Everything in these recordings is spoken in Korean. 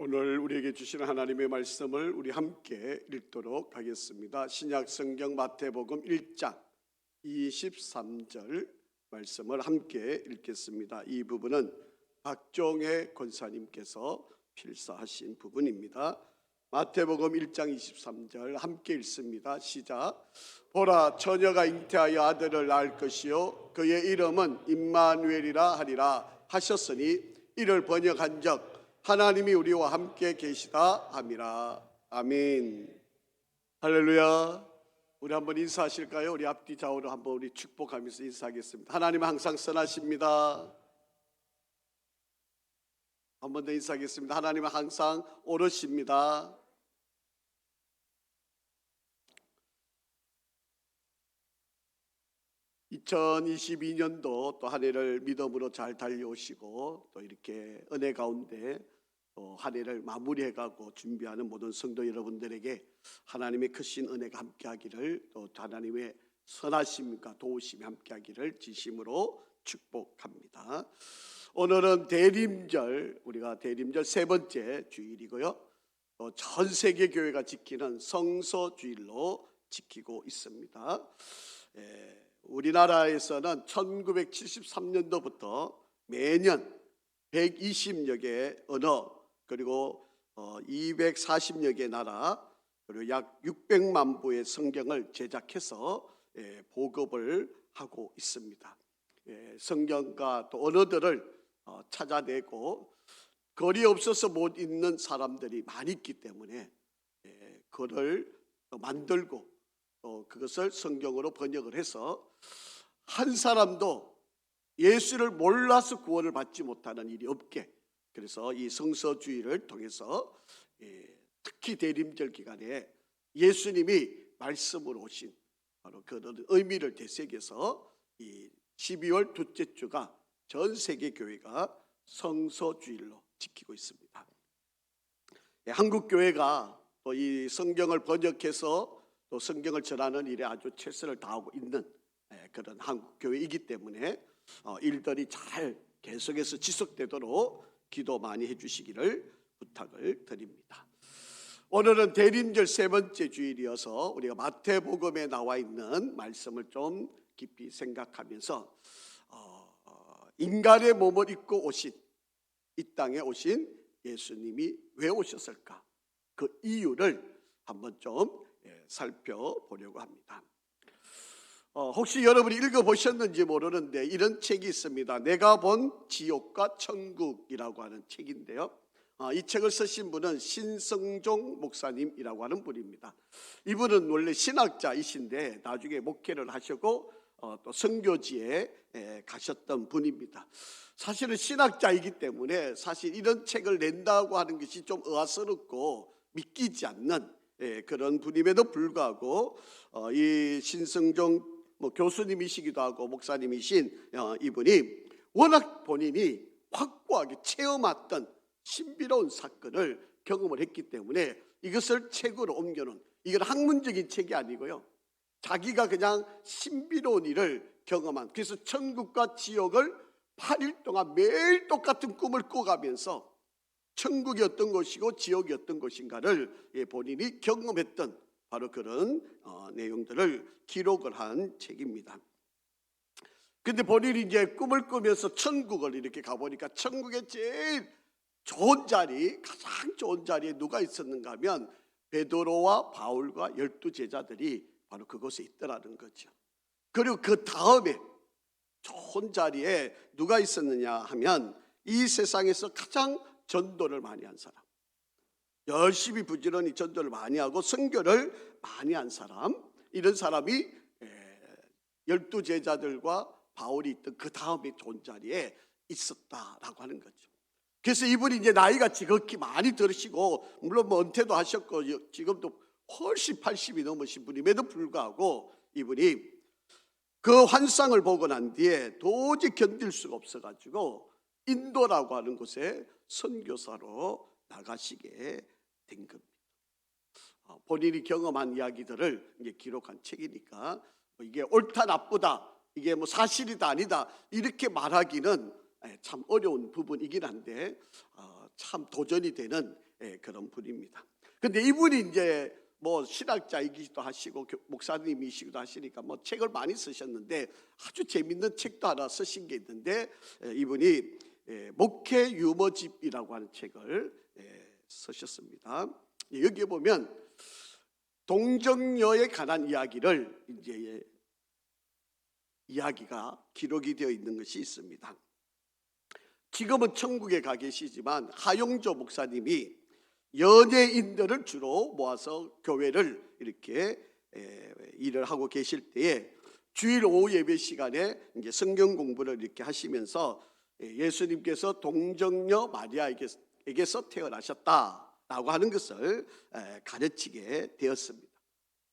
오늘 우리에게 주시는 하나님의 말씀을 우리 함께 읽도록 하겠습니다. 신약 성경 마태복음 1장 23절 말씀을 함께 읽겠습니다. 이 부분은 박종혜 권사님께서 필사하신 부분입니다. 마태복음 1장 23절 함께 읽습니다. 시작. 보라, 처녀가 잉태하여 아들을 낳을 것이요 그의 이름은 임마누엘이라 하리라 하셨으니 이를 번역한즉 하나님이 우리와 함께 계시다 함이라. 아멘. 할렐루야. 우리 한번 인사하실까요? 우리 앞뒤 좌우로 한번 우리 축복하면서 인사하겠습니다. 하나님은 항상 선하십니다. 한 번 더 인사하겠습니다. 하나님은 항상 옳으십니다. (2022년도) 또 한 해를 믿음으로 잘 달려오시고 또 이렇게 은혜 가운데 또 한 해를 마무리해가고 준비하는 모든 성도 여러분들에게 하나님의 크신 은혜가 함께하기를, 또 하나님의 선하심과 도우심이 함께하기를 진심으로 축복합니다. 오늘은 대림절, 우리가 대림절 세 번째 주일이고요, 또 전 세계 교회가 지키는 성서주일로 지키고 있습니다. 우리나라에서는 1973년도부터 매년 120여 개의 언어, 그리고 240여 개의 나라, 그리고 약 600만 부의 성경을 제작해서 보급을 하고 있습니다. 성경과 또 언어들을 찾아내고 글이 없어서 못 읽는 사람들이 많이 있기 때문에 글을 만들고 또 그것을 성경으로 번역을 해서 한 사람도 예수를 몰라서 구원을 받지 못하는 일이 없게, 그래서 이 성서주의를 통해서 특히 대림절 기간에 예수님이 말씀으로 오신 바로 그런 의미를 되새겨서 이 12월 둘째 주가 전 세계 교회가 성서주일로 지키고 있습니다. 한국 교회가 또 이 성경을 번역해서 또 성경을 전하는 일에 아주 최선을 다하고 있는 그런 한국 교회이기 때문에 일들이 잘 계속해서 지속되도록 기도 많이 해주시기를 부탁을 드립니다. 오늘은 대림절 세 번째 주일이어서 우리가 마태복음에 나와 있는 말씀을 좀 깊이 생각하면서 인간의 몸을 입고 오신, 이 땅에 오신 예수님이 왜 오셨을까, 그 이유를 한번 좀 살펴보려고 합니다. 혹시 여러분이 읽어보셨는지 모르는데 이런 책이 있습니다. 내가 본 지옥과 천국이라고 하는 책인데요, 이 책을 쓰신 분은 신성종 목사님이라고 하는 분입니다. 이분은 원래 신학자이신데 나중에 목회를 하시고 또 선교지에 가셨던 분입니다. 사실은 신학자이기 때문에 사실 이런 책을 낸다고 하는 것이 좀 의아스럽고 믿기지 않는 그런 분임에도 불구하고 이 신성종 교수님이시기도 하고 목사님이신 이분이 워낙 본인이 확고하게 체험했던 신비로운 사건을 경험을 했기 때문에 이것을 책으로 옮겨놓은, 이건 학문적인 책이 아니고요, 자기가 그냥 신비로운 일을 경험한, 그래서 천국과 지옥을 8일 동안 매일 똑같은 꿈을 꿔가면서 천국이 어떤 것이고 지옥이 어떤 것인가를 본인이 경험했던 바로 그런 내용들을 기록을 한 책입니다. 근데 본인이 이제 꿈을 꾸면서 천국을 이렇게 가보니까 천국의 제일 좋은 자리, 가장 좋은 자리에 누가 있었는가 하면 베드로와 바울과 12 제자들이 바로 그곳에 있더라는 거죠. 그리고 그 다음에 좋은 자리에 누가 있었느냐 하면 이 세상에서 가장 전도를 많이 한 사람, 열심히 부지런히 전도를 많이 하고 선교를 많이 한 사람, 이런 사람이 12 제자들과 바울이 있던 그 다음에 좋은 자리에 있었다라고 하는 거죠. 그래서 이분이 이제 나이가 지극히 많이 들으시고, 물론 은퇴도 하셨고 지금도 훨씬 80이 넘으신 분임에도 불구하고 이분이 그 환상을 보고 난 뒤에 도저히 견딜 수가 없어가지고 인도라고 하는 곳에 선교사로 나가시게 된 겁니다. 본인이 경험한 이야기들을 이제 기록한 책이니까 이게 옳다 나쁘다, 이게 뭐 사실이다 아니다 이렇게 말하기는 참 어려운 부분이긴 한데 참 도전이 되는 그런 분입니다. 근데 이분이 이제 뭐 신학자이기도 하시고 목사님이시기도 하시니까 뭐 책을 많이 쓰셨는데 아주 재밌는 책도 하나 쓰신 게 있는데 이분이 목회 유머집이라고 하는 책을 쓰셨습니다. 여기에 보면 동정녀에 관한 이야기를 이제 이야기가 기록이 되어 있는 것이 있습니다. 지금은 천국에 가 계시지만 하용조 목사님이 연예인들을 주로 모아서 교회를 이렇게 일을 하고 계실 때에 주일 오후 예배 시간에 이제 성경 공부를 이렇게 하시면서 예수님께서 동정녀 마리아에게서 태어나셨다라고 하는 것을 가르치게 되었습니다.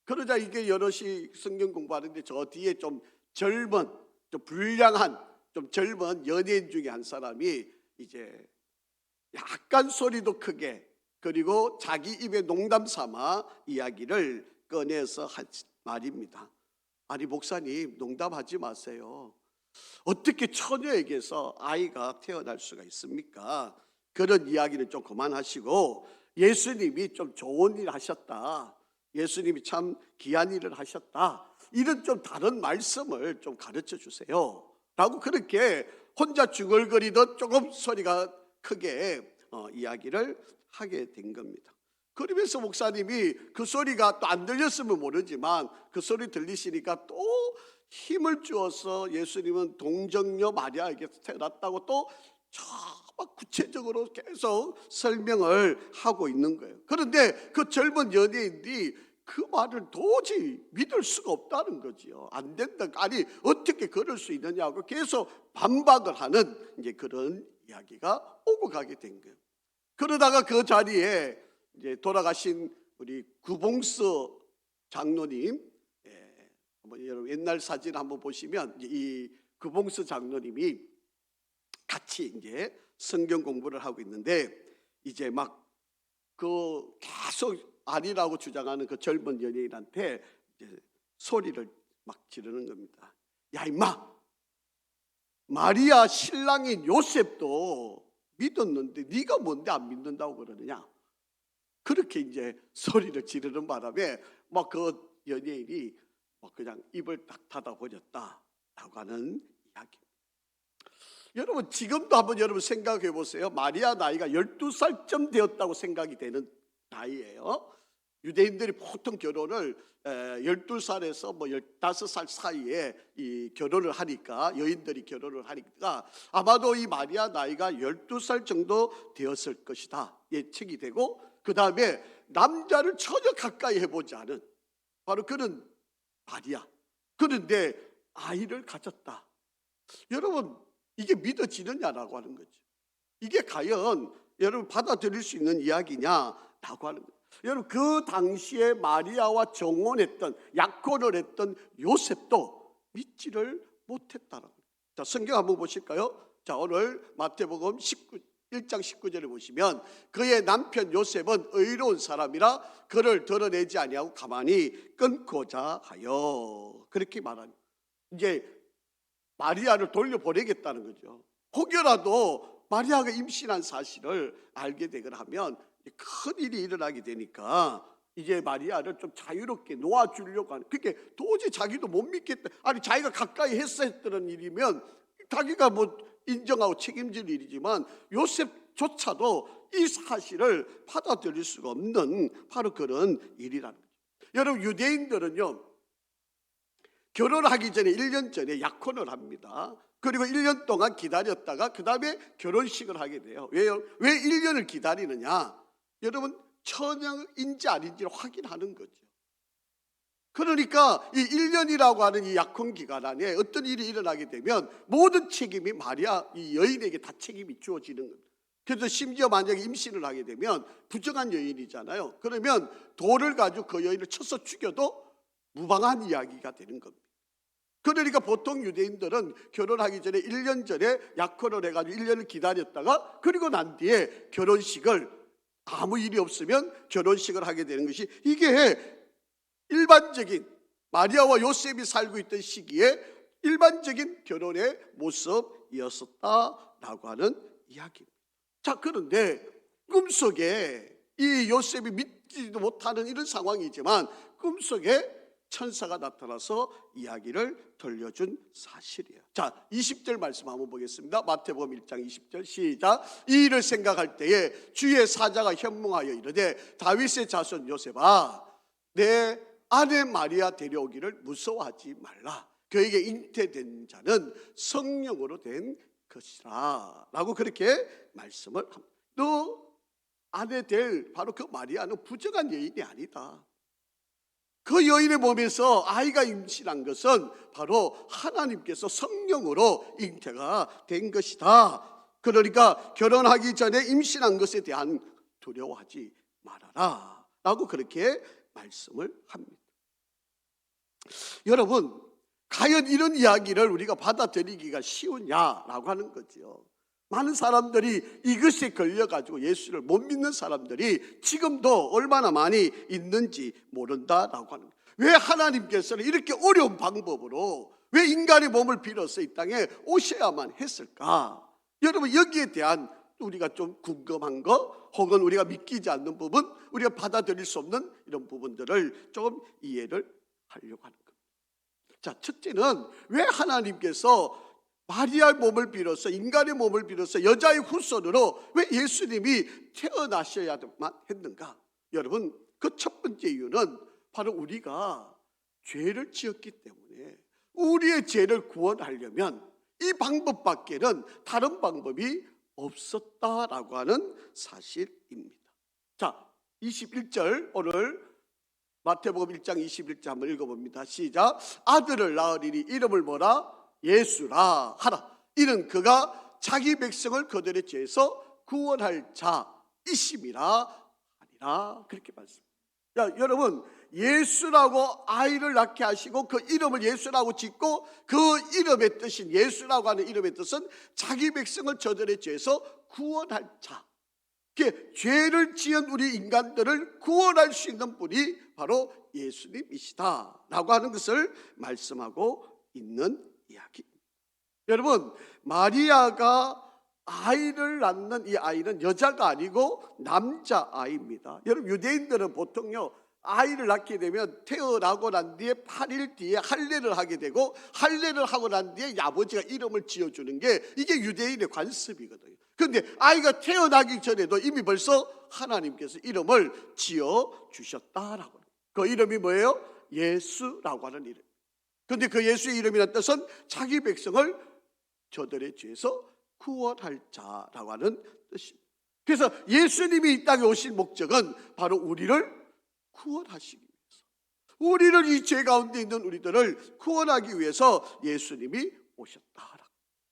그러자 이게 여럿이 성경 공부하는데 저 뒤에 좀 젊은, 좀 불량한, 좀 젊은 연예인 중에 한 사람이 이제 약간 소리도 크게 그리고 자기 입에 농담 삼아 이야기를 꺼내서 한 말입니다. 아니 목사님, 농담하지 마세요. 어떻게 처녀에게서 아이가 태어날 수가 있습니까? 그런 이야기는 좀 그만하시고 예수님이 좀 좋은 일 하셨다, 예수님이 참 귀한 일을 하셨다, 이런 좀 다른 말씀을 좀 가르쳐 주세요 라고 그렇게 혼자 중얼거리던 조금 소리가 크게 이야기를 하게 된 겁니다. 그러면서 목사님이 그 소리가 또 안 들렸으면 모르지만 그 소리 들리시니까 또 힘을 주어서 예수님은 동정녀 마리아에게서 태어났다고 또 막 구체적으로 계속 설명을 하고 있는 거예요. 그런데 그 젊은 연예인들이 그 말을 도저히 믿을 수가 없다는 거지요. 안 된다. 아니 어떻게 그럴 수 있느냐고 계속 반박을 하는 이제 그런 이야기가 오고 가게 된 거예요. 그러다가 그 자리에 이제 돌아가신 우리 구봉서 장로님, 여러분 옛날 사진 한번 보시면 이 구봉서 장로님이 같이 이제 성경 공부를 하고 있는데 이제 막 그 계속 아니라고 주장하는 그 젊은 연예인한테 이제 소리를 막 지르는 겁니다. 야 임마, 마리아 신랑인 요셉도 믿었는데 네가 뭔데 안 믿는다고 그러느냐? 그렇게 이제 소리를 지르는 바람에 막 그 연예인이 그냥 입을 딱 닫아 버렸다라고 하는 이야기입니다. 여러분 지금도 한번 여러분 생각해 보세요. 마리아 나이가 12살쯤 되었다고 생각이 되는 나이예요. 유대인들이 보통 결혼을 12살에서 뭐 15살 사이에 이 결혼을 하니까, 여인들이 결혼을 하니까 아마도 이 마리아 나이가 12살 정도 되었을 것이다 예측이 되고, 그 다음에 남자를 전혀 가까이 해보지 않은 바로 그런 마리아. 그런데 아이를 가졌다. 여러분 이게 믿어지느냐라고 하는 거죠. 이게 과연 여러분 받아들일 수 있는 이야기냐라고 하는 거죠. 여러분 그 당시에 마리아와 정혼했던, 약혼을 했던 요셉도 믿지를 못했다는 거예요. 자, 성경 한번 보실까요? 자, 오늘 마태복음 1장 19절을 보시면 그의 남편 요셉은 의로운 사람이라 그를 드러내지 아니하고 가만히 끊고자 하여, 그렇게 말합니다. 이제 마리아를 돌려보내겠다는 거죠. 혹여라도 마리아가 임신한 사실을 알게 되거나 하면 큰일이 일어나게 되니까 이제 마리아를 좀 자유롭게 놓아주려고 하는, 그게 도저히 자기도 못 믿겠다. 아니 자기가 가까이 했었던 일이면 자기가 뭐 인정하고 책임질 일이지만 요셉조차도 이 사실을 받아들일 수가 없는 바로 그런 일이라는 거죠. 여러분 유대인들은요 결혼하기 전에 1년 전에 약혼을 합니다. 그리고 1년 동안 기다렸다가 그 다음에 결혼식을 하게 돼요. 왜요? 왜 1년을 기다리느냐? 여러분 처녀인지 아닌지를 확인하는 거죠. 그러니까 이 1년이라고 하는 이 약혼 기간 안에 어떤 일이 일어나게 되면 모든 책임이 마리아 이 여인에게 다 책임이 주어지는 겁니다. 그래서 심지어 만약에 임신을 하게 되면 부정한 여인이잖아요. 그러면 돌을 가지고 그 여인을 쳐서 죽여도 무방한 이야기가 되는 겁니다. 그러니까 보통 유대인들은 결혼하기 전에 1년 전에 약혼을 해가지고 1년을 기다렸다가 그리고 난 뒤에 결혼식을, 아무 일이 없으면 결혼식을 하게 되는 것이, 이게 일반적인 마리아와 요셉이 살고 있던 시기에 일반적인 결혼의 모습이었었다라고 하는 이야기입니다. 자, 그런데 꿈속에 이 요셉이 믿지도 못하는 이런 상황이지만 꿈속에 천사가 나타나서 이야기를 들려준 사실이에요. 자, 20절 말씀 한번 보겠습니다. 마태복음 1장 20절 시작. 이 일을 생각할 때에 주의 사자가 현몽하여 이르되 다윗의 자손 요셉아 내 아내 마리아 데려오기를 무서워하지 말라. 그에게 잉태된 자는 성령으로 된 것이라 라고 그렇게 말씀을 합니다. 너 아내 될 바로 그 마리아는 부정한 여인이 아니다. 그 여인의 몸에서 아이가 임신한 것은 바로 하나님께서 성령으로 잉태가 된 것이다. 그러니까 결혼하기 전에 임신한 것에 대한 두려워하지 말아라 라고 그렇게 말씀을 합니다. 여러분, 과연 이런 이야기를 우리가 받아들이기가 쉬우냐라고 하는 거죠. 많은 사람들이 이것에 걸려가지고 예수를 못 믿는 사람들이 지금도 얼마나 많이 있는지 모른다라고 하는 거예요. 왜 하나님께서는 이렇게 어려운 방법으로 왜 인간의 몸을 빌어서 이 땅에 오셔야만 했을까? 여러분, 여기에 대한 우리가 좀 궁금한 거 혹은 우리가 믿기지 않는 부분, 우리가 받아들일 수 없는 이런 부분들을 좀 이해를 하려고 하는 겁니다. 자, 첫째는 왜 하나님께서 마리아의 몸을 빌어서 인간의 몸을 빌어서 여자의 후손으로 왜 예수님이 태어나셔야만 했는가? 여러분, 그 첫 번째 이유는 바로 우리가 죄를 지었기 때문에 우리의 죄를 구원하려면 이 방법밖에는 다른 방법이 없었다라고 하는 사실입니다. 자, 21절 오늘 마태복음 1장 21절 한번 읽어봅니다. 시작. 아들을 낳으리니 이름을 뭐라? 예수라 하라. 이는 그가 자기 백성을 그들의 죄에서 구원할 자이심이라 하니라. 그렇게 말씀합니다. 자, 여러분, 예수라고 아이를 낳게 하시고 그 이름을 예수라고 짓고 그 이름의 뜻인 예수라고 하는 이름의 뜻은 자기 백성을 저들의 죄에서 구원할 자. 죄를 지은 우리 인간들을 구원할 수 있는 분이 바로 예수님이시다라고 하는 것을 말씀하고 있는 이야기입니다. 여러분, 마리아가 아이를 낳는 이 아이는 여자가 아니고 남자아이입니다. 여러분, 유대인들은 보통요 아이를 낳게 되면 태어나고 난 뒤에 8일 뒤에 할례를 하게 되고 할례를 하고 난 뒤에 아버지가 이름을 지어주는 게 이게 유대인의 관습이거든요. 그런데 아이가 태어나기 전에도 이미 벌써 하나님께서 이름을 지어주셨다라고. 그 이름이 뭐예요? 예수라고 하는 이름. 그런데 그 예수의 이름이라는 뜻은 자기 백성을 저들의 죄에서 구원할 자라고 하는 뜻입니다. 그래서 예수님이 이 땅에 오신 목적은 바로 우리를 구원하시기 위해서, 우리를 이 죄 가운데 있는 우리들을 구원하기 위해서 예수님이 오셨다.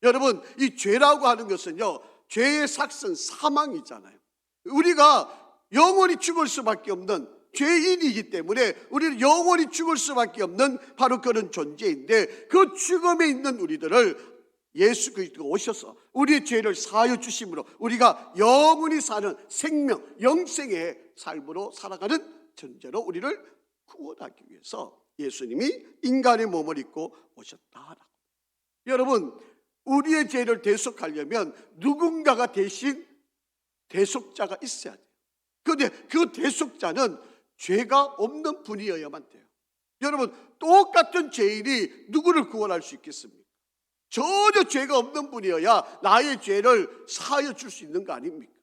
여러분, 이 죄라고 하는 것은요 죄의 삭은 사망이잖아요. 우리가 영원히 죽을 수밖에 없는 죄인이기 때문에 우리는 영원히 죽을 수밖에 없는 바로 그런 존재인데 그 죽음에 있는 우리들을 예수 그리스도가 오셔서 우리의 죄를 사하여 주심으로 우리가 영원히 사는 생명, 영생의 삶으로 살아가는 존재로 우리를 구원하기 위해서 예수님이 인간의 몸을 입고 오셨다. 여러분, 우리의 죄를 대속하려면 누군가가 대신 대속자가 있어야 돼요. 그런데 그 대속자는 죄가 없는 분이어야만 돼요. 여러분, 똑같은 죄인이 누구를 구원할 수 있겠습니까? 전혀 죄가 없는 분이어야 나의 죄를 사하여 줄 수 있는 거 아닙니까?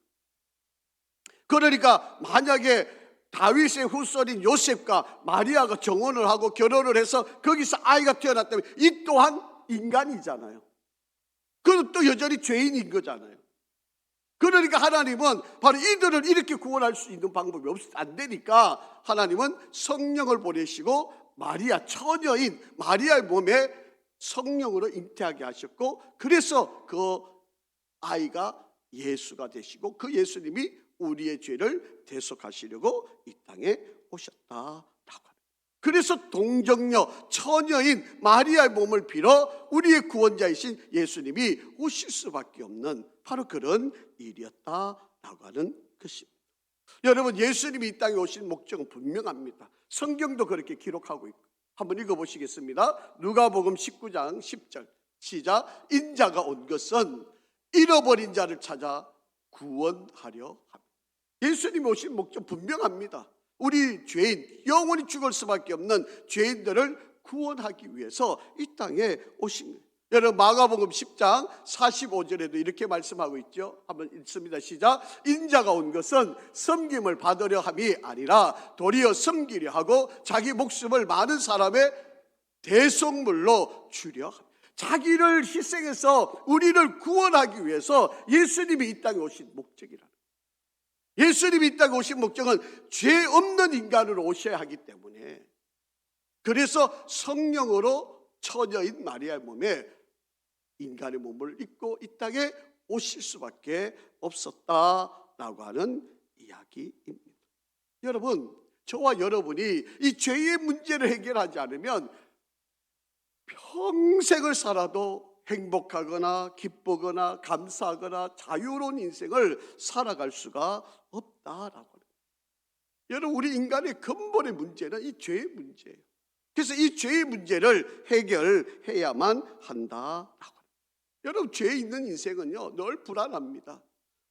그러니까 만약에 다윗의 후손인 요셉과 마리아가 정혼을 하고 결혼을 해서 거기서 아이가 태어났다면 이 또한 인간이잖아요. 그건 또 여전히 죄인인 거잖아요. 그러니까 하나님은 바로 이들을 이렇게 구원할 수 있는 방법이 안 되니까 하나님은 성령을 보내시고 마리아, 처녀인 마리아의 몸에 성령으로 잉태하게 하셨고, 그래서 그 아이가 예수가 되시고 그 예수님이 우리의 죄를 대속하시려고 이 땅에 오셨다라고 합니다. 그래서 동정녀, 처녀인 마리아의 몸을 빌어 우리의 구원자이신 예수님이 오실 수밖에 없는 바로 그런 일이었다라고 하는 것입니다. 여러분, 예수님이 이 땅에 오신 목적은 분명합니다. 성경도 그렇게 기록하고 있고, 한번 읽어보시겠습니다. 누가복음 19장 10절 시작. 인자가 온 것은 잃어버린 자를 찾아 구원하려 합니다. 예수님이 오신 목적 분명합니다. 우리 죄인, 영원히 죽을 수밖에 없는 죄인들을 구원하기 위해서 이 땅에 오신 거예요. 여러분 마가복음 10장 45절에도 이렇게 말씀하고 있죠. 한번 읽습니다. 시작. 인자가 온 것은 섬김을 받으려 함이 아니라 도리어 섬기려 하고 자기 목숨을 많은 사람의 대속물로 주려 합니다. 자기를 희생해서 우리를 구원하기 위해서 예수님이 이 땅에 오신 목적이라는 거예요. 예수님이 이 땅에 오신 목적은 죄 없는 인간으로 오셔야 하기 때문에, 그래서 성령으로 처녀인 마리아의 몸에 인간의 몸을 입고 이 땅에 오실 수밖에 없었다라고 하는 이야기입니다. 여러분, 저와 여러분이 이 죄의 문제를 해결하지 않으면 평생을 살아도 행복하거나 기쁘거나 감사하거나 자유로운 인생을 살아갈 수가 없다라고 합니다. 여러분, 우리 인간의 근본의 문제는 이 죄의 문제예요. 그래서 이 죄의 문제를 해결해야만 한다라고 합니다. 여러분, 죄 있는 인생은요 늘 불안합니다.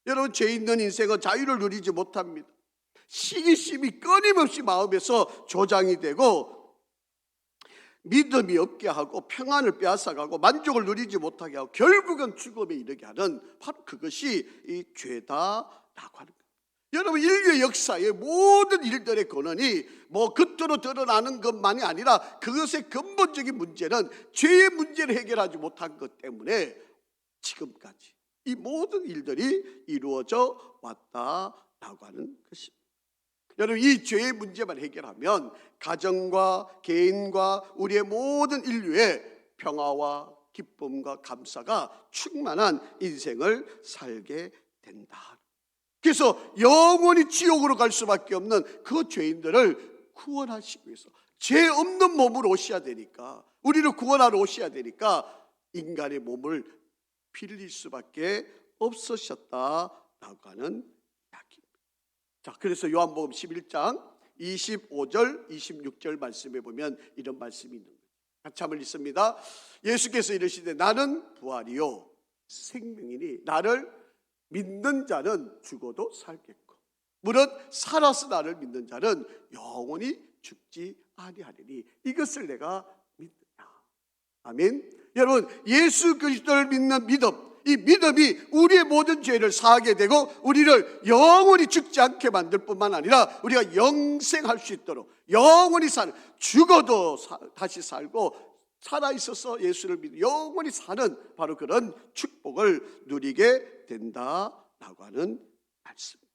여러분, 죄 있는 인생은 자유를 누리지 못합니다. 시기심이 끊임없이 마음에서 조장이 되고 믿음이 없게 하고 평안을 빼앗아가고 만족을 누리지 못하게 하고 결국은 죽음에 이르게 하는 바로 그것이 이 죄다라고 하는 거예요. 여러분, 인류의 역사의 모든 일들의 근원이 뭐 겉으로 드러나는 것만이 아니라 그것의 근본적인 문제는 죄의 문제를 해결하지 못한 것 때문에 지금까지 이 모든 일들이 이루어져 왔다라고 하는 것입니다. 여러분, 이 죄의 문제만 해결하면 가정과 개인과 우리의 모든 인류의 평화와 기쁨과 감사가 충만한 인생을 살게 된다. 그래서 영원히 지옥으로 갈 수밖에 없는 그 죄인들을 구원하시기 위해서 죄 없는 몸으로 오셔야 되니까, 우리를 구원하러 오셔야 되니까 인간의 몸을 빌릴 수밖에 없으셨다라고 하는 이야기입니다. 자, 그래서 요한복음 11장 25절 26절 말씀에 보면 이런 말씀이 있는 거예요. 같이 한번 읽습니다. 예수께서 이르시되 나는 부활이요 생명이니 나를 믿는 자는 죽어도 살겠고 무릇 살아서 나를 믿는 자는 영원히 죽지 아니하리니 이것을 내가 믿느냐. 아멘. 여러분, 예수 그리스도를 믿는 믿음, 이 믿음이 우리의 모든 죄를 사하게 되고 우리를 영원히 죽지 않게 만들 뿐만 아니라 우리가 영생할 수 있도록 영원히 사는, 죽어도 다시 살고 살아있어서 예수를 믿고 영원히 사는 바로 그런 축복을 누리게 된다라고 하는 말씀입니다.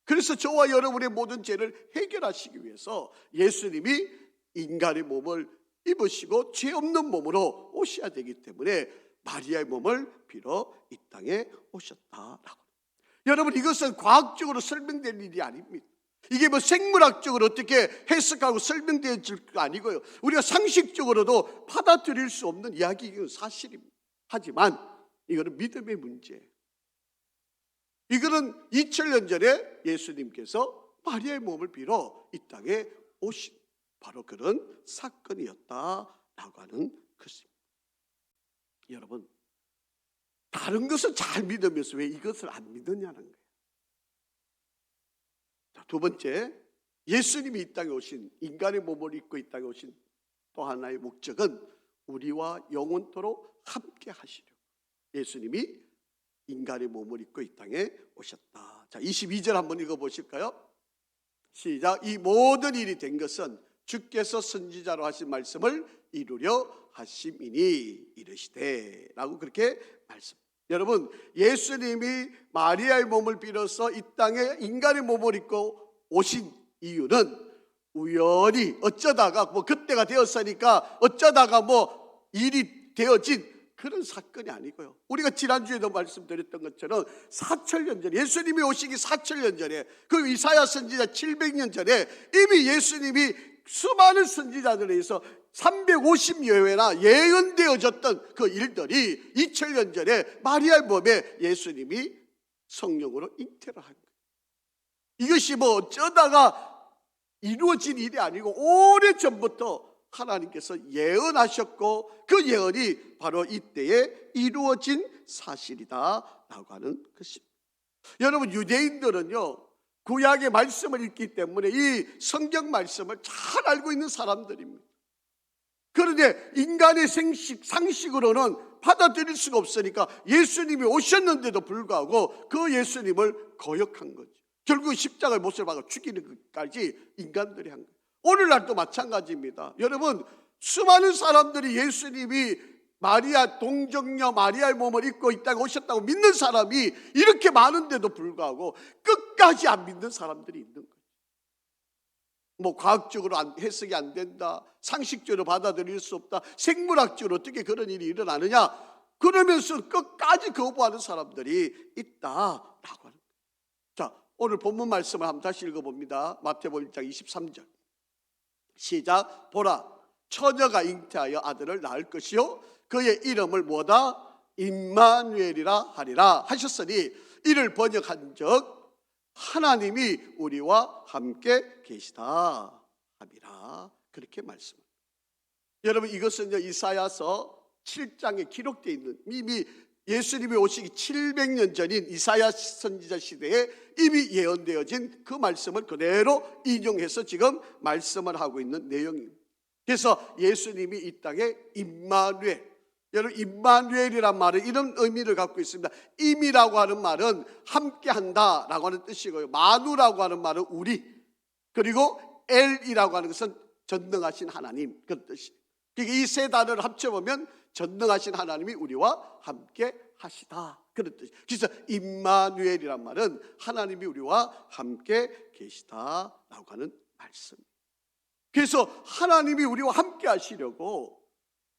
그래서 저와 여러분의 모든 죄를 해결하시기 위해서 예수님이 인간의 몸을 입으시고 죄 없는 몸으로 오셔야 되기 때문에 마리아의 몸을 빌어 이 땅에 오셨다라고. 여러분, 이것은 과학적으로 설명될 일이 아닙니다. 이게 뭐 생물학적으로 어떻게 해석하고 설명되어질 거 아니고요. 우리가 상식적으로도 받아들일 수 없는 이야기는 사실입니다. 하지만 이거는 믿음의 문제예요. 이거는 2000년 전에 예수님께서 마리아의 몸을 빌어 이 땅에 오신 바로 그런 사건이었다라고 하는 것입니다. 여러분, 다른 것은 잘 믿으면서 왜 이것을 안 믿느냐는 거예요. 자, 두 번째, 예수님이 이 땅에 오신, 인간의 몸을 입고 이 땅에 오신 또 하나의 목적은 우리와 영원토록 함께 하시려. 예수님이 인간의 몸을 입고 이 땅에 오셨다. 자, 22절 한번 읽어보실까요? 시작. 이 모든 일이 된 것은 주께서 선지자로 하신 말씀을 이루려 하심이니 이르시되 라고 그렇게 말씀. 여러분, 예수님이 마리아의 몸을 빌어서 이 땅에 인간의 몸을 입고 오신 이유는 우연히 어쩌다가 뭐 그때가 되었으니까 어쩌다가 뭐 일이 되어진 그런 사건이 아니고요. 우리가 지난주에도 말씀드렸던 것처럼 4000년 전에, 예수님이 오시기 4000년 전에, 그 이사야 선지자 700년 전에 이미 예수님이 수많은 선지자들에 의해서 350여 회나 예언되어졌던 그 일들이 2000년 전에 마리아의 몸에 예수님이 성령으로 잉태를 한 거예요. 이것이 뭐 어쩌다가 이루어진 일이 아니고 오래전부터 하나님께서 예언하셨고 그 예언이 바로 이때에 이루어진 사실이다라고 하는 것입니다. 여러분, 유대인들은요 구약의 말씀을 읽기 때문에 이 성경 말씀을 잘 알고 있는 사람들입니다. 그런데 인간의 상식으로는 받아들일 수가 없으니까 예수님이 오셨는데도 불구하고 그 예수님을 거역한 거죠. 결국 십자가의 못을 박아 죽이는 것까지 인간들이 한 거예요. 오늘날도 마찬가지입니다. 여러분, 수많은 사람들이 예수님이 마리아 동정녀 마리아의 몸을 입고 이 땅에 오셨다고 믿는 사람이 이렇게 많은데도 불구하고 끝까지 안 믿는 사람들이 있는 거예요. 뭐 과학적으로 해석이 안 된다, 상식적으로 받아들일 수 없다, 생물학적으로 어떻게 그런 일이 일어나느냐, 그러면서 끝까지 거부하는 사람들이 있다라고 하는 거예요. 자, 오늘 본문 말씀을 한번 다시 읽어봅니다. 마태복음 1장 23절 시작. 보라, 처녀가 잉태하여 아들을 낳을 것이요 그의 이름을 뭐다? 임마누엘이라 하리라 하셨으니 이를 번역한 적 하나님이 우리와 함께 계시다 함이라. 그렇게 말씀합니다. 여러분, 이것은 이사야서 7장에 기록되어 있는, 이미 예수님이 오시기 700년 전인 이사야 선지자 시대에 이미 예언되어진 그 말씀을 그대로 인용해서 지금 말씀을 하고 있는 내용입니다. 그래서 예수님이 이 땅에 임마누엘, 여러분, 임마누엘이란 말은 이런 의미를 갖고 있습니다. 임이라고 하는 말은 함께한다 라고 하는 뜻이고요, 마누라고 하는 말은 우리, 그리고 엘이라고 하는 것은 전능하신 하나님, 그 뜻이에요. 그러니까 이 세 단어를 합쳐보면 전능하신 하나님이 우리와 함께 하시다, 그런 뜻이에요. 그래서 임마누엘이란 말은 하나님이 우리와 함께 계시다라고 하는 말씀입니다. 그래서 하나님이 우리와 함께 하시려고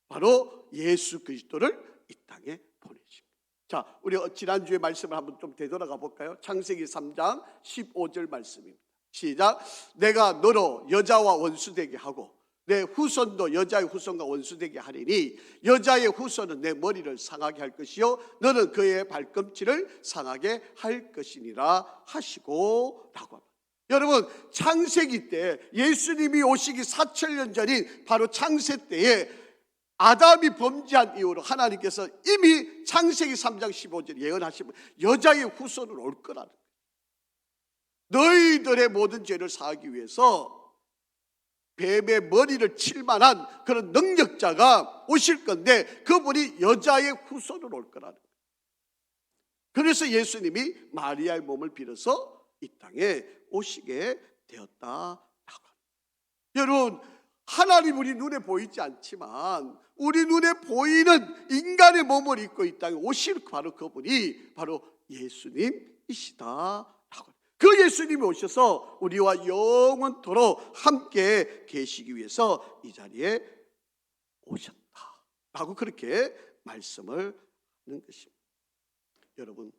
바로 예수 그리스도를 이 땅에 보내십니다. 자, 우리 지난주에 말씀을 한번 좀 되돌아가 볼까요? 창세기 3장 15절 말씀입니다. 시작. 내가 너로 여자와 원수되게 하고 내 후손도 여자의 후손과 원수되게 하리니 여자의 후손은 내 머리를 상하게 할 것이요 너는 그의 발꿈치를 상하게 할 것이니라 하시고 라고 합니다. 여러분, 창세기 때 예수님이 오시기 4,000년 전인 바로 창세 때에 아담이 범죄한 이후로 하나님께서 이미 창세기 3장 15절 예언하시면 여자의 후손은 올 거라는 거예요. 너희들의 모든 죄를 사하기 위해서 뱀의 머리를 칠 만한 그런 능력자가 오실 건데 그분이 여자의 후손으로 올 거라는 거예요. 그래서 예수님이 마리아의 몸을 빌어서 이 땅에 오시게 되었다라고 합니다. 여러분, 하나님 우리 눈에 보이지 않지만 우리 눈에 보이는 인간의 몸을 입고 이 땅에 오실 바로 그분이 바로 예수님이시다. 그 예수님이 오셔서 우리와 영원토록 함께 계시기 위해서 이 자리에 오셨다라고 그렇게 말씀을 하는 것입니다. 여러분,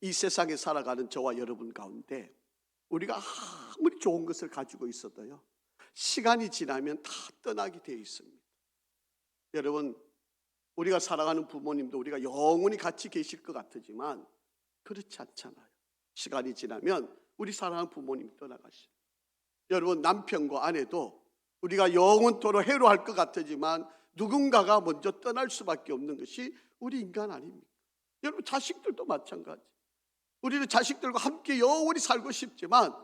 이 세상에 살아가는 저와 여러분 가운데 우리가 아무리 좋은 것을 가지고 있어도요, 시간이 지나면 다 떠나게 되어 있습니다. 여러분, 우리가 사랑하는 부모님도 우리가 영원히 같이 계실 것 같지만 그렇지 않잖아요. 시간이 지나면 우리 사랑하는 부모님이 떠나가시죠. 여러분, 남편과 아내도 우리가 영원토록 해로할 것 같지만 누군가가 먼저 떠날 수밖에 없는 것이 우리 인간 아닙니까? 여러분, 자식들도 마찬가지. 우리는 자식들과 함께 영원히 살고 싶지만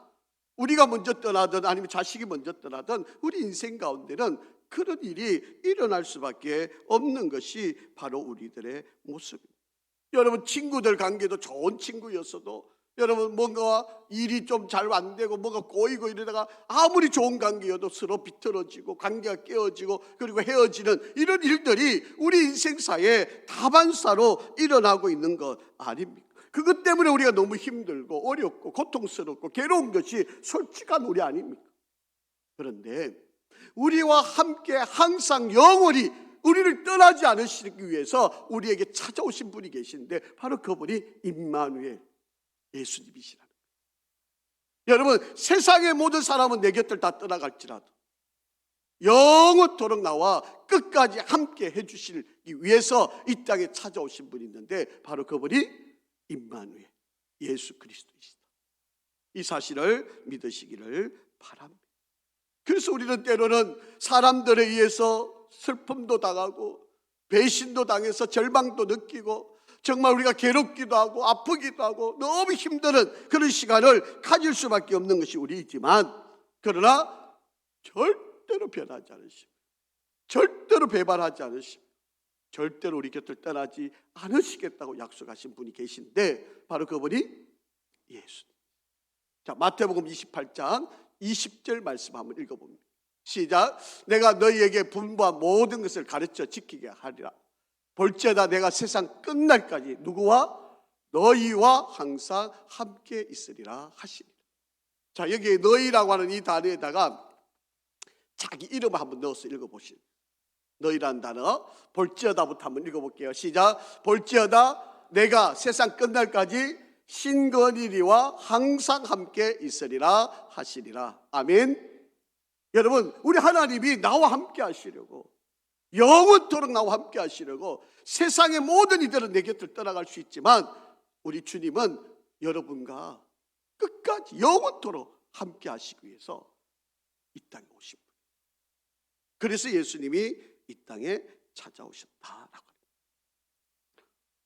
우리가 먼저 떠나든 아니면 자식이 먼저 떠나든 우리 인생 가운데는 그런 일이 일어날 수밖에 없는 것이 바로 우리들의 모습입니다. 여러분, 친구들 관계도 좋은 친구였어도 여러분, 뭔가 일이 좀 잘 안 되고 뭐가 꼬이고 이러다가 아무리 좋은 관계여도 서로 비틀어지고 관계가 깨어지고 그리고 헤어지는 이런 일들이 우리 인생사에 다반사로 일어나고 있는 것 아닙니까? 그것 때문에 우리가 너무 힘들고 어렵고 고통스럽고 괴로운 것이 솔직한 우리 아닙니까? 그런데 우리와 함께 항상 영원히 우리를 떠나지 않으시기 위해서 우리에게 찾아오신 분이 계신데 바로 그분이 임마누엘 예수님이시라는 거예요. 여러분, 세상의 모든 사람은 내 곁을 다 떠나갈지라도 영원토록 나와 끝까지 함께 해주시기 위해서 이 땅에 찾아오신 분이 있는데 바로 그분이 임마누엘 예수 그리스도이시다. 이 사실을 믿으시기를 바랍니다. 그래서 우리는 때로는 사람들에 의해서 슬픔도 당하고 배신도 당해서 절망도 느끼고 정말 우리가 괴롭기도 하고 아프기도 하고 너무 힘든 그런 시간을 가질 수밖에 없는 것이 우리이지만, 그러나 절대로 변하지 않으십니다. 절대로 배반하지 않으십니다. 절대로 우리 곁을 떠나지 않으시겠다고 약속하신 분이 계신데, 바로 그분이 예수님. 자, 마태복음 28장 20절 말씀 한번 읽어봅니다. 시작. 내가 너희에게 분부한 모든 것을 가르쳐 지키게 하리라. 볼지어다 내가 세상 끝날까지 누구와? 너희와 항상 함께 있으리라 하시니라. 자, 여기에 너희라고 하는 이 단어에다가 자기 이름을 한번 넣어서 읽어보시죠. 너희라는 단어, 볼지어다부터 한번 읽어볼게요. 시작. 볼지어다 내가 세상 끝날까지 신건이리와 항상 함께 있으리라 하시리라. 아멘. 여러분, 우리 하나님이 나와 함께 하시려고, 영원토록 나와 함께 하시려고, 세상의 모든 이들은 내 곁을 떠나갈 수 있지만 우리 주님은 여러분과 끝까지 영원토록 함께 하시기 위해서 이 땅에 오신 분. 그래서 예수님이 이 땅에 찾아오셨다라고 합니다.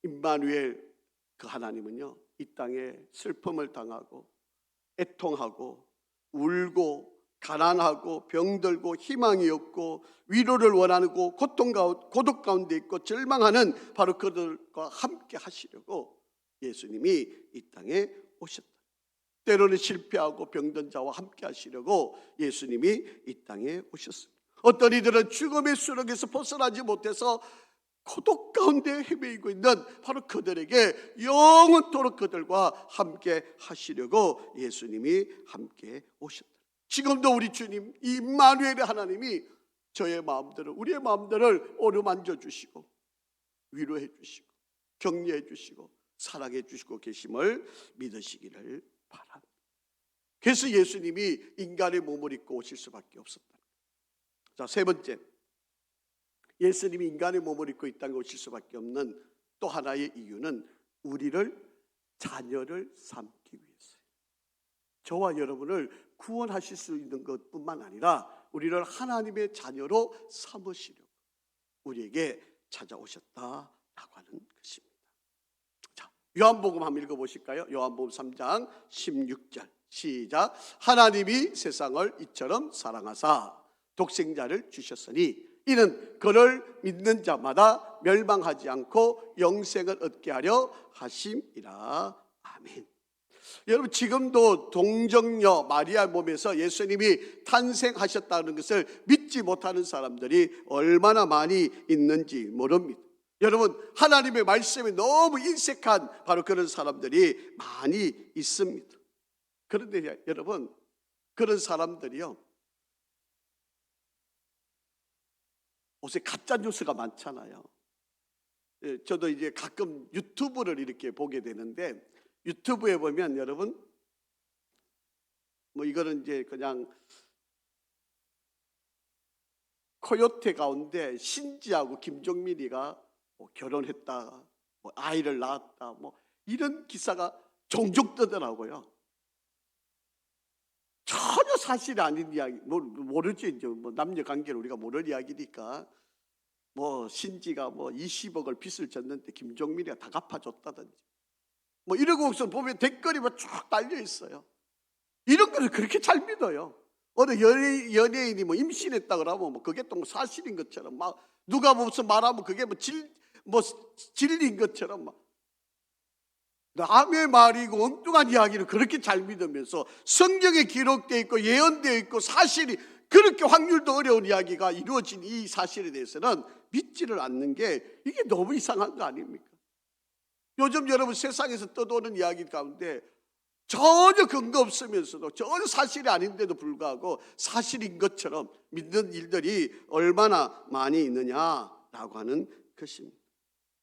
임마누엘, 그 하나님은요, 이 땅에 슬픔을 당하고 애통하고 울고 가난하고 병들고 희망이 없고 위로를 원하고 고독 가운데 있고 절망하는 바로 그들과 함께 하시려고 예수님이 이 땅에 오셨다. 때로는 실패하고 병든 자와 함께 하시려고 예수님이 이 땅에 오셨습니다. 어떤 이들은 죽음의 수렁에서 벗어나지 못해서 고독 가운데 헤매이고 있는 바로 그들에게 영원토록 그들과 함께 하시려고 예수님이 함께 오셨다. 지금도 우리 주님, 이 임마누엘의 하나님이 저의 마음들을, 우리의 마음들을 어루만져 주시고 위로해 주시고 격려해 주시고 사랑해 주시고 계심을 믿으시기를 바랍니다. 그래서 예수님이 인간의 몸을 입고 오실 수밖에 없었다. 자, 세 번째, 예수님이 인간의 몸을 입고 이 땅에 오실 수밖에 없는 또 하나의 이유는 우리를 자녀를 삼기 위해서예요. 저와 여러분을 구원하실 수 있는 것뿐만 아니라 우리를 하나님의 자녀로 삼으시려고 우리에게 찾아오셨다라고 하는 것입니다. 자, 요한복음 한번 읽어보실까요? 요한복음 3장 16절 시작. 하나님이 세상을 이처럼 사랑하사 독생자를 주셨으니 이는 그를 믿는 자마다 멸망하지 않고 영생을 얻게 하려 하심이라. 아멘. 여러분, 지금도 동정녀 마리아 몸에서 예수님이 탄생하셨다는 것을 믿지 못하는 사람들이 얼마나 많이 있는지 모릅니다. 여러분, 하나님의 말씀에 너무 인색한 바로 그런 사람들이 많이 있습니다. 그런데 여러분, 그런 사람들이요, 요새 가짜 뉴스가 많잖아요. 저도 이제 가끔 유튜브를 이렇게 보게 되는데, 유튜브에 보면 여러분, 뭐 이거는 이제 그냥 코요태 가운데 신지하고 김종민이가 뭐 결혼했다, 뭐 아이를 낳았다, 뭐 이런 기사가 종종 뜨더라고요. 전혀 사실이 아닌 이야기, 모르지, 이제 뭐 남녀 관계를 우리가 모를 이야기니까. 뭐 신지가 뭐 20억을 빚을 졌는데 김종민이가 다 갚아줬다든지, 뭐 이러고 우선 보면 댓글이 뭐 쭉 달려 있어요. 이런 거를 그렇게 잘 믿어요. 어느 연예인이 뭐 임신했다 그러면 뭐 그게 또 뭐 사실인 것처럼, 막 누가 무슨 말하면 그게 뭐 진리인 것처럼 막 남의 말이고 엉뚱한 이야기를 그렇게 잘 믿으면서 성경에 기록되어 있고 예언되어 있고 사실이 그렇게 확률도 어려운 이야기가 이루어진 이 사실에 대해서는 믿지를 않는 게 이게 너무 이상한 거 아닙니까? 요즘 여러분 세상에서 떠도는 이야기 가운데 전혀 근거 없으면서도 전혀 사실이 아닌데도 불구하고 사실인 것처럼 믿는 일들이 얼마나 많이 있느냐라고 하는 것입니다.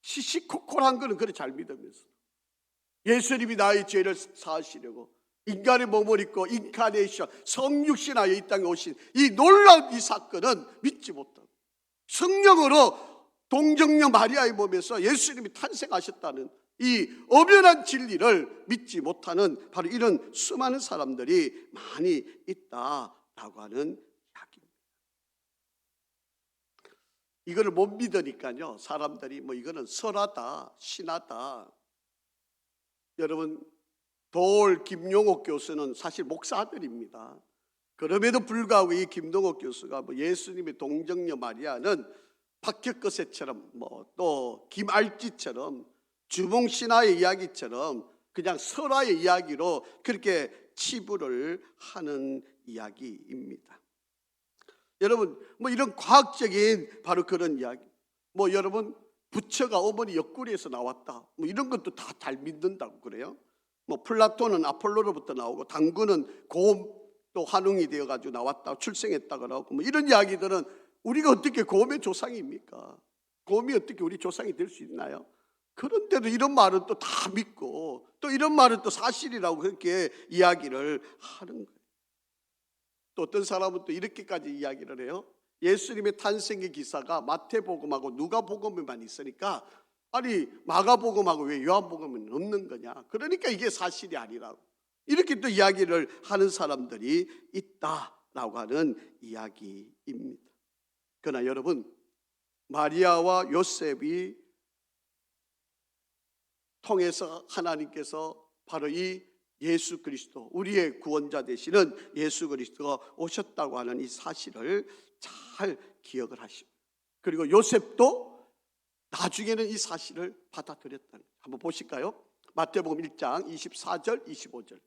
시시콜콜한 거는 그래 잘 믿으면서 예수님이 나의 죄를 사하시려고 인간의 몸을 입고 인카네이션, 성육신하여 이 땅에 오신 이 놀라운 이 사건은 믿지 못하고, 성령으로 동정녀 마리아의 몸에서 예수님이 탄생하셨다는 이 엄연한 진리를 믿지 못하는 바로 이런 수많은 사람들이 많이 있다라고 하는 이야기입니다. 이거를 못 믿으니까요, 사람들이 뭐 이거는 설하다, 신하다. 여러분, 김용옥 교수는 사실 목사 아들입니다. 그럼에도 불구하고 이 김동옥 교수가 뭐 예수님의 동정녀 마리아는 박혁거세처럼 또 김알지처럼 주몽신화의 이야기처럼 그냥 설화의 이야기로 그렇게 치부를 하는 이야기입니다. 여러분, 이런 과학적인 바로 그런 이야기, 여러분 부처가 어머니 옆구리에서 나왔다, 이런 것도 다 잘 믿는다고 그래요. 플라톤은 아폴로로부터 나오고 당구는 또 환웅이 되어가지고 나왔다, 출생했다 그러고 이런 이야기들은 우리가 어떻게 곰의 조상입니까? 곰이 어떻게 우리 조상이 될 수 있나요? 그런데도 이런 말은 또 다 믿고 또 이런 말은 또 사실이라고 그렇게 이야기를 하는 거예요. 또 어떤 사람은 또 이렇게까지 이야기를 해요. 예수님의 탄생의 기사가 마태복음하고 누가복음에만 있으니까 아니 마가복음하고 왜 요한복음은 없는 거냐, 그러니까 이게 사실이 아니라고 이렇게 또 이야기를 하는 사람들이 있다라고 하는 이야기입니다. 그러나 여러분, 마리아와 요셉이 통해서 하나님께서 바로 이 예수 그리스도, 우리의 구원자 되시는 예수 그리스도가 오셨다고 하는 이 사실을 잘 기억을 하시고, 그리고 요셉도 나중에는 이 사실을 받아들였다는 거예요. 한번 보실까요? 마태복음 1장 24절 25절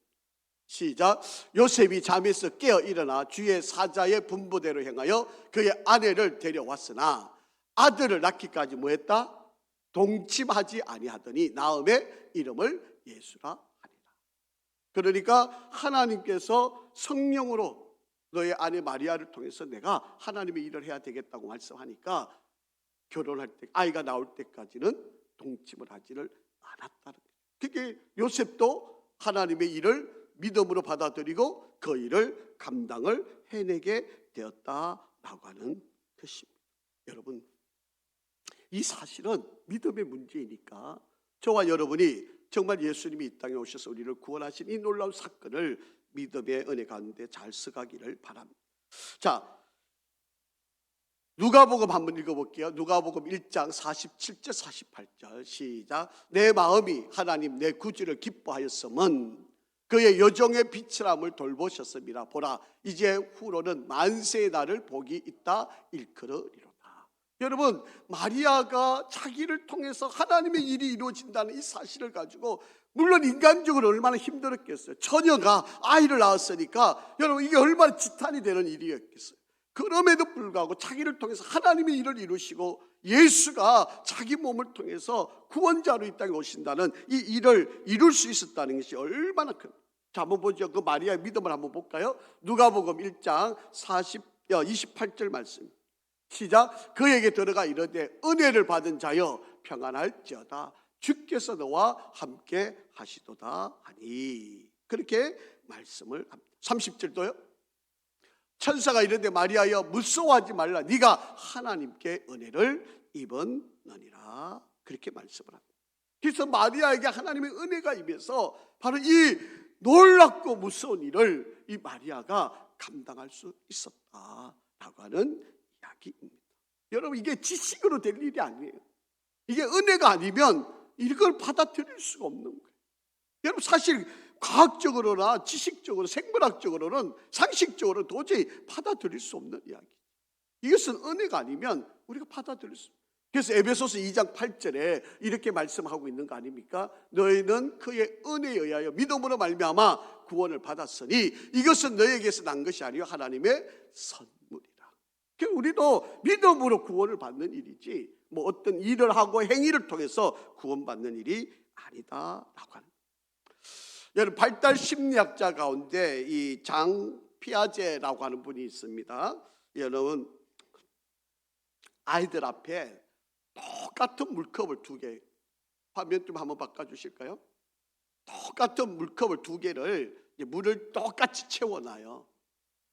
시작. 요셉이 잠에서 깨어 일어나 주의 사자의 분부대로 행하여 그의 아내를 데려왔으나 아들을 낳기까지 뭐했다? 동침하지 아니하더니 나음의 이름을 예수라 하니라. 그러니까 하나님께서 성령으로 너의 아내 마리아를 통해서 내가 하나님의 일을 해야 되겠다고 말씀하니까 결혼할 때, 아이가 나올 때까지는 동침을 하지를 않았다는 거예요. 그게 요셉도 하나님의 일을 믿음으로 받아들이고 그 일을 감당을 해내게 되었다라고 하는 것입니다. 여러분, 이 사실은 믿음의 문제이니까 저와 여러분이 정말 예수님이 이 땅에 오셔서 우리를 구원하신 이 놀라운 사건을 믿음의 은혜 가운데 잘 써가기를 바랍니다. 자, 누가복음 한번 읽어볼게요. 누가복음 1장 47절 48절 시작. 내 마음이 하나님 내 구주를 기뻐하였음은 그의 여종의 비천함을 돌보셨습니다. 보라, 이제 후로는 만세의 날을 복이 있다 일컬으리로다. 여러분, 마리아가 자기를 통해서 하나님의 일이 이루어진다는 이 사실을 가지고 물론 인간적으로 얼마나 힘들었겠어요. 처녀가 아이를 낳았으니까 여러분 이게 얼마나 지탄이 되는 일이었겠어요. 그럼에도 불구하고 자기를 통해서 하나님의 일을 이루시고 예수가 자기 몸을 통해서 구원자로 이 땅에 오신다는 이 일을 이룰 수 있었다는 것이 얼마나 큰. 자, 한번 보죠. 그 마리아의 믿음을 한번 볼까요? 누가복음 1장 28절 말씀 시작. 그에게 들어가 이르되 은혜를 받은 자여 평안할지어다 주께서 너와 함께 하시도다 하니, 그렇게 말씀을 합니다. 30절도요. 천사가 이르되 마리아여 무서워하지 말라, 네가 하나님께 은혜를 입었느니라, 그렇게 말씀을 합니다. 그래서 마리아에게 하나님의 은혜가 임해서 바로 이 놀랍고 무서운 일을 이 마리아가 감당할 수 있었다라고 하는 이야기입니다. 여러분, 이게 지식으로 될 일이 아니에요. 이게 은혜가 아니면 이걸 받아들일 수가 없는 거예요. 여러분, 사실 과학적으로나 지식적으로, 생물학적으로는, 상식적으로 도저히 받아들일 수 없는 이야기. 이것은 은혜가 아니면 우리가 받아들일 수 없어요. 그래서 에베소서 2장 8절에 이렇게 말씀하고 있는 거 아닙니까? 너희는 그의 은혜에 의하여 믿음으로 말미암아 구원을 받았으니 이것은 너희에게서 난 것이 아니요 하나님의 선물이라. 그러니까 우리도 믿음으로 구원을 받는 일이지 어떤 일을 하고 행위를 통해서 구원받는 일이 아니다라고 하는. 여러분, 발달 심리학자 가운데 이 장 피아제라고 하는 분이 있습니다. 여러분, 아이들 앞에 똑같은 물컵을 두 개, 화면 좀 한번 바꿔주실까요? 똑같은 물컵을 두 개를 물을 똑같이 채워놔요.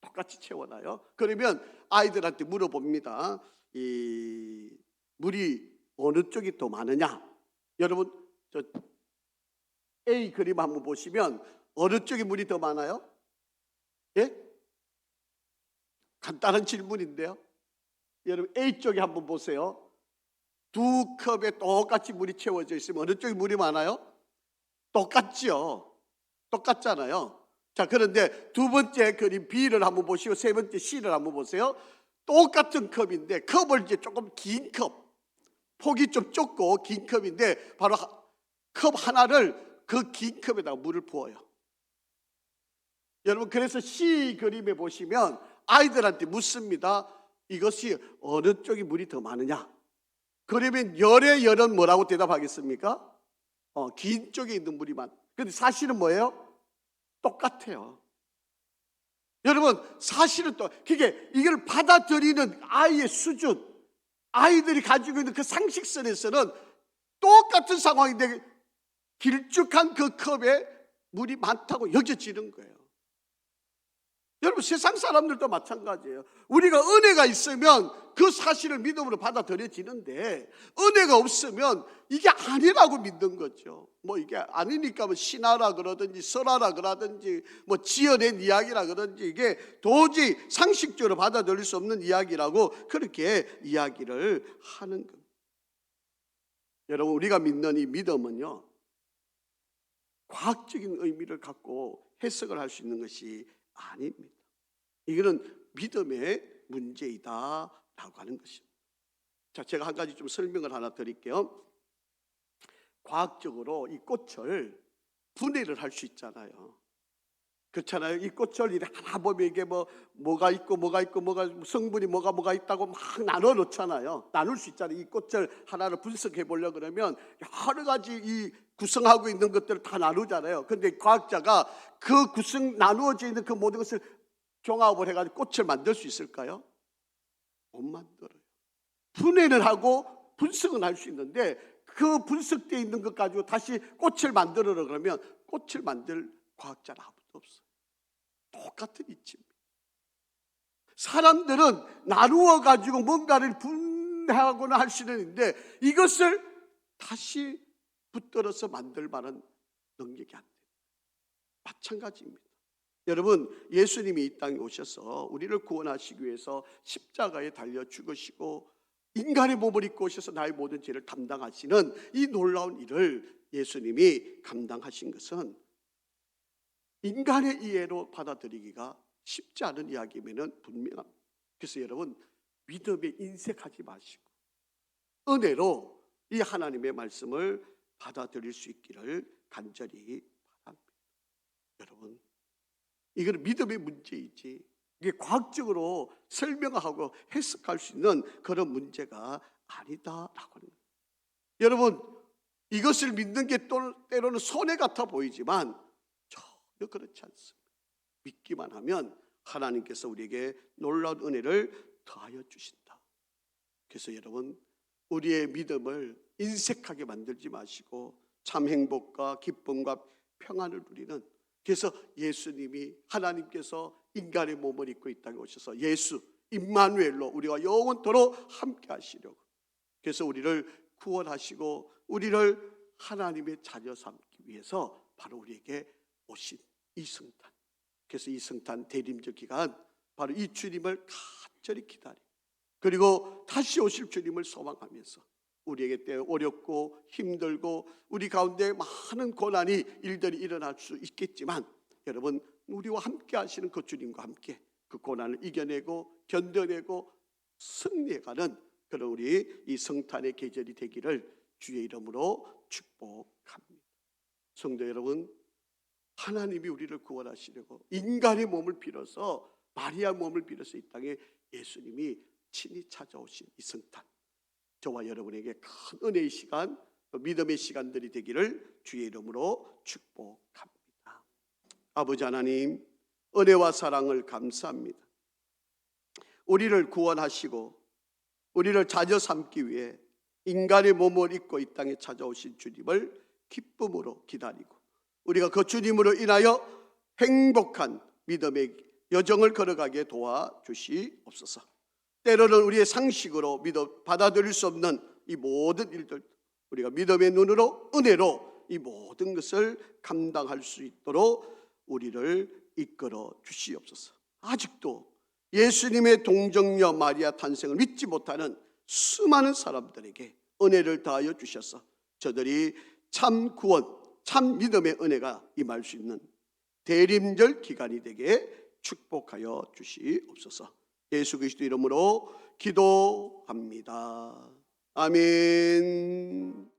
똑같이 채워놔요. 그러면 아이들한테 물어봅니다. 이 물이 어느 쪽이 더 많으냐? 여러분, 저 A 그림 한번 보시면 어느 쪽에 물이 더 많아요? 예? 간단한 질문인데요. 여러분 A쪽에 한번 보세요. 두 컵에 똑같이 물이 채워져 있으면 어느 쪽에 물이 많아요? 똑같죠. 똑같잖아요. 자, 그런데 두 번째 그림 B를 한번 보시고 세 번째 C를 한번 보세요. 똑같은 컵인데 컵을 이제 조금 긴 컵, 폭이 좀 좁고 긴 컵인데 바로 컵 하나를 그 긴 컵에다가 물을 부어요. 여러분, 그래서 C 그림에 보시면 아이들한테 묻습니다. 이것이 어느 쪽이 물이 더 많으냐? 그러면 열의 열은 뭐라고 대답하겠습니까? 긴 쪽에 있는 물이 많. 근데 사실은 뭐예요? 똑같아요. 여러분, 사실은 그게 이걸 받아들이는 아이의 수준, 아이들이 가지고 있는 그 상식선에서는 똑같은 상황인데 길쭉한 그 컵에 물이 많다고 여겨지는 거예요. 여러분, 세상 사람들도 마찬가지예요. 우리가 은혜가 있으면 그 사실을 믿음으로 받아들여지는데 은혜가 없으면 이게 아니라고 믿는 거죠. 뭐 이게 아니니까 뭐 신하라 그러든지 설하라 그러든지 뭐 지어낸 이야기라 그러든지 이게 도저히 상식적으로 받아들일 수 없는 이야기라고 그렇게 이야기를 하는 겁니다. 여러분, 우리가 믿는 이 믿음은요, 과학적인 의미를 갖고 해석을 할 수 있는 것이 아닙니다. 이거는 믿음의 문제이다라고 하는 것입니다. 자, 제가 한 가지 좀 설명을 하나 드릴게요. 과학적으로 이 꽃을 분해를 할 수 있잖아요. 그렇잖아요. 이 꽃을 이렇게 하나 보면 이게 뭐가 있고 성분이 뭐가 있다고 막 나눠 놓잖아요. 나눌 수 있잖아요. 이 꽃을 하나를 분석해 보려 그러면 여러 가지 이 구성하고 있는 것들을 다 나누잖아요. 그런데 과학자가 그 나누어져 있는 그 모든 것을 종합을 해가지고 꽃을 만들 수 있을까요? 못 만들어요. 분해를 하고 분석은 할 수 있는데 그 분석되어 있는 것 가지고 다시 꽃을 만들어라 그러면 꽃을 만들 과학자는 아무도 없어요. 똑같은 이치입니다. 사람들은 나누어 가지고 뭔가를 분해하거나 할 수는 있는데 이것을 다시 붙들어서 만들 만한 능력이 안 돼요. 마찬가지입니다. 여러분, 예수님이 이 땅에 오셔서 우리를 구원하시기 위해서 십자가에 달려 죽으시고 인간의 몸을 입고 오셔서 나의 모든 죄를 담당하시는 이 놀라운 일을 예수님이 감당하신 것은 인간의 이해로 받아들이기가 쉽지 않은 이야기면은 분명합니다. 그래서 여러분, 믿음에 인색하지 마시고 은혜로 이 하나님의 말씀을 받아들일 수 있기를 간절히 바랍니다. 여러분, 이건 믿음의 문제이지 이게 과학적으로 설명하고 해석할 수 있는 그런 문제가 아니다라고 하는 거예요. 여러분, 이것을 믿는 게 때로는 손해 같아 보이지만 전혀 그렇지 않습니다. 믿기만 하면 하나님께서 우리에게 놀라운 은혜를 더하여 주신다. 그래서 여러분, 우리의 믿음을 인색하게 만들지 마시고 참 행복과 기쁨과 평안을 누리는, 그래서 예수님이 하나님께서 인간의 몸을 입고 이 땅에 오셔서 예수 임마누엘로 우리와 영원토록 함께 하시려고, 그래서 우리를 구원하시고 우리를 하나님의 자녀 삼기 위해서 바로 우리에게 오신 이 성탄, 그래서 이 성탄 대림절 기간 바로 이 주님을 간절히 기다리고 그리고 다시 오실 주님을 소망하면서 우리에게 때 어렵고 힘들고 우리 가운데 많은 고난이 일들이 일어날 수 있겠지만 여러분, 우리와 함께 하시는 그 주님과 함께 그 고난을 이겨내고 견뎌내고 승리해가는 그런 우리 이 성탄의 계절이 되기를 주의 이름으로 축복합니다. 성도 여러분, 하나님이 우리를 구원하시려고 인간의 몸을 빌어서 마리아 몸을 빌어서 이 땅에 예수님이 친히 찾아오신 이 성탄, 저와 여러분에게 큰 은혜의 시간, 믿음의 시간들이 되기를 주의 이름으로 축복합니다. 아버지 하나님, 은혜와 사랑을 감사합니다. 우리를 구원하시고 우리를 자녀 삼기 위해 인간의 몸을 입고 이 땅에 찾아오신 주님을 기쁨으로 기다리고 우리가 그 주님으로 인하여 행복한 믿음의 여정을 걸어가게 도와주시옵소서. 때로는 우리의 상식으로 받아들일 수 없는 이 모든 일들, 우리가 믿음의 눈으로 은혜로 이 모든 것을 감당할 수 있도록 우리를 이끌어 주시옵소서. 아직도 예수님의 동정녀 마리아 탄생을 믿지 못하는 수많은 사람들에게 은혜를 더하여 주셔서 저들이 참 구원, 참 믿음의 은혜가 임할 수 있는 대림절 기간이 되게 축복하여 주시옵소서. 예수 그리스도 이름으로 기도합니다. 아멘.